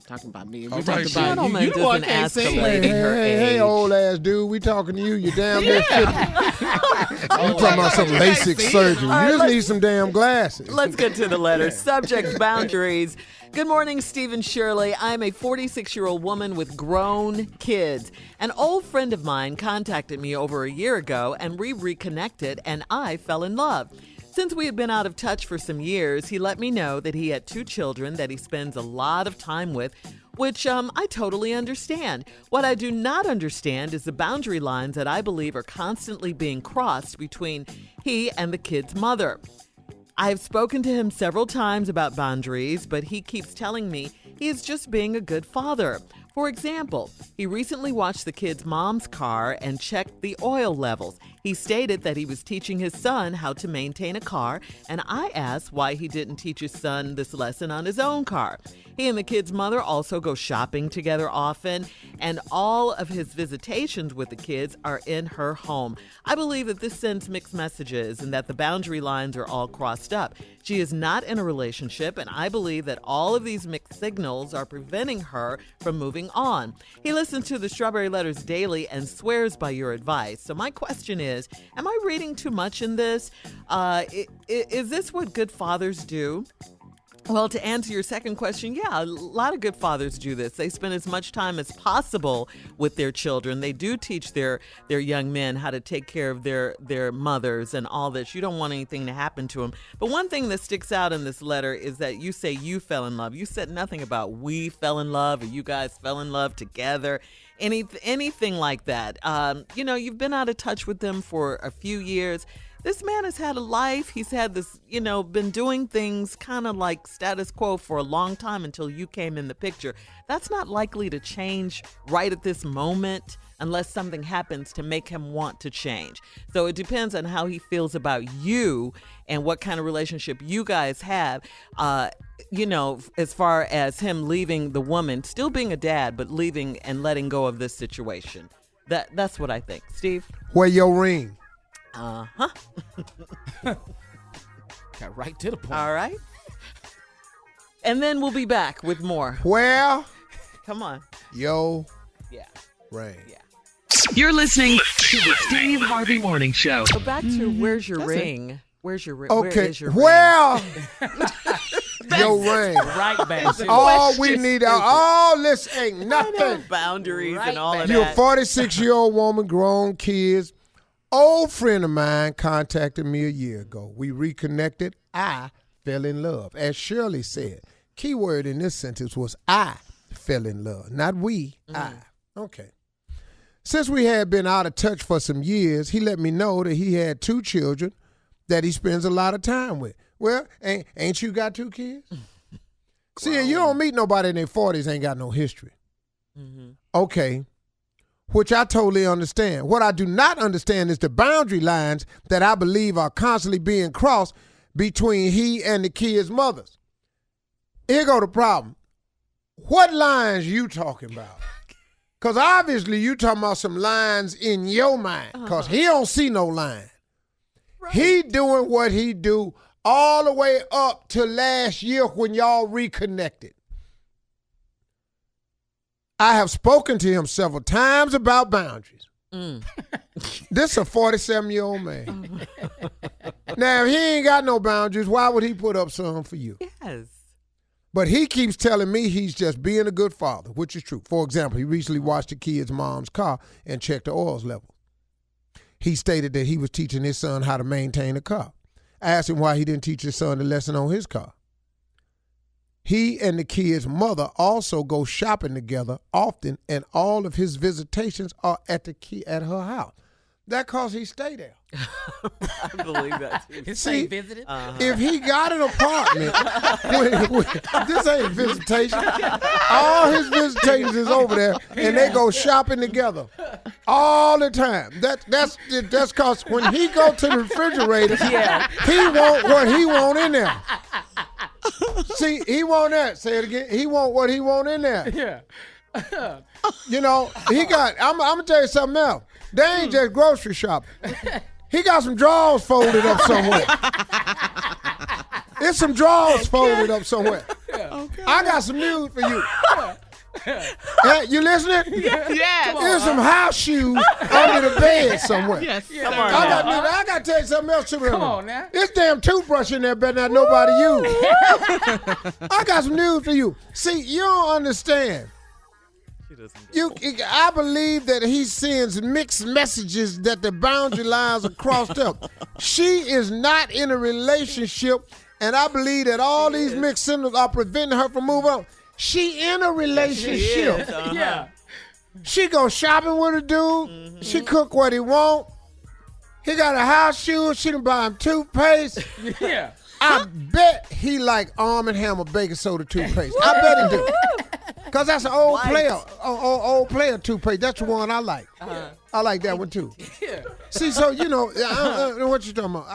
Talking about me. All We right, talking Steve. about Gentleman you. You the one doesn't can't ask say a lady her Hey, age. old ass dude, we talking to you. You damn Mississippi. You talking about some You can't LASIK see it. surgery. All right, You just let's- need some damn glasses. Let's get to the letter. Subject, boundaries. Good morning, Stephen Shirley. I'm a 46-year-old woman with grown kids. An old friend of mine contacted me over a year ago, and we reconnected, and I fell in love. Since we had been out of touch for some years, he let me know that he had 2 children that he spends a lot of time with, which I totally understand. What I do not understand is the boundary lines that I believe are constantly being crossed between he and the kid's mother. I have spoken to him several times about boundaries, but he keeps telling me he is just being a good father. For example, he recently watched the kid's mom's car and checked the oil levels. He stated that he was teaching his son how to maintain a car, and I asked why he didn't teach his son this lesson on his own car. He and the kid's mother also go shopping together often, and all of his visitations with the kids are in her home. I believe that this sends mixed messages and that the boundary lines are all crossed up. She is not in a relationship, and I believe that all of these mixed signals are preventing her from moving on. He listens to the Strawberry Letters daily and swears by your advice. So my question is, am I reading too much in this? Is this what good fathers do? Well, to answer your second question, yeah, a lot of good fathers do this. They spend as much time as possible with their children. They do teach their young men how to take care of their mothers and all this. You don't want anything to happen to them. But one thing that sticks out in this letter is that you say you fell in love. You said nothing about we fell in love or you guys fell in love together. Anything like that. You've been out of touch with them for a few years. This man has had a life. He's had this, been doing things kind of like status quo for a long time until you came in the picture. That's not likely to change right at this moment unless something happens to make him want to change. So it depends on how he feels about you and what kind of relationship you guys have. As far as him leaving the woman, still being a dad, but leaving and letting go of this situation. That's what I think. Steve? Where your ring? Uh-huh. Got right to the point. All right. And then we'll be back with more. Where Come on. your Yeah. ring? Yeah. You're listening to the Steve Harvey Morning Show. Go back to where's your ring? Where's your ring? Where Okay, is your ring? where your ring? Right back to All we need, all this ain't nothing. Boundaries Right and all back. of You're a that. 46-year-old woman, grown kids. Old friend of mine contacted me a year ago. We reconnected. I fell in love. As Shirley said, key word in this sentence was I fell in love, not we, I. Okay. Since we had been out of touch for some years, he let me know that he had 2 children that he spends a lot of time with. Well, ain't you got 2 kids? See, you don't meet nobody in their 40s ain't got no history. Okay. Which I totally understand. What I do not understand is the boundary lines that I believe are constantly being crossed between he and the kids' mothers. Here go the problem. What lines you talking about? Because obviously you talking about some lines in your mind because he don't see no line. Right. He doing what he do all the way up to last year when y'all reconnected. I have spoken to him several times about boundaries. This a 47-year-old man. Now, if he ain't got no boundaries, why would he put up some for you? Yes. But he keeps telling me he's just being a good father, which is true. For example, he recently watched the kid's mom's car and checked the oils level. He stated that he was teaching his son how to maintain a car. I asked him why he didn't teach his son a lesson on his car. He and the kid's mother also go shopping together often, and all of his visitations are at her house. That cause he stay there. I believe that too. See, visited. if he got an apartment, this ain't visitation. All his visitations is over there, and they go shopping together all the time. That's cause when he go to the refrigerator, he want what he want in there. See, he want that. Say it again. He want what he want in there. Yeah. He got. I'm gonna tell you something else. They ain't just grocery shopping. He got some drawers folded up somewhere. It's some drawers folded up somewhere. Okay. I got some news for you. Hey, you listening? Yes. Here's some house shoes under the bed somewhere. Yes. Yeah. Come on. I got to tell you something else. Come on now. This damn toothbrush in there better not nobody use. I got some news for you. See, you don't understand. I believe that he sends mixed messages that the boundary lines are crossed up. She is not in a relationship, and I believe that all these mixed signals are preventing her from moving on. She in a relationship. Yeah. She go shopping with a dude. She cook what he want. He got a house shoe. She done buy him toothpaste. Yeah. I bet he like Arm & Hammer baking soda toothpaste. I bet he do. Because that's an old player toothpaste. That's the one I like. I like that one too. Yeah. See, so, what you talking about.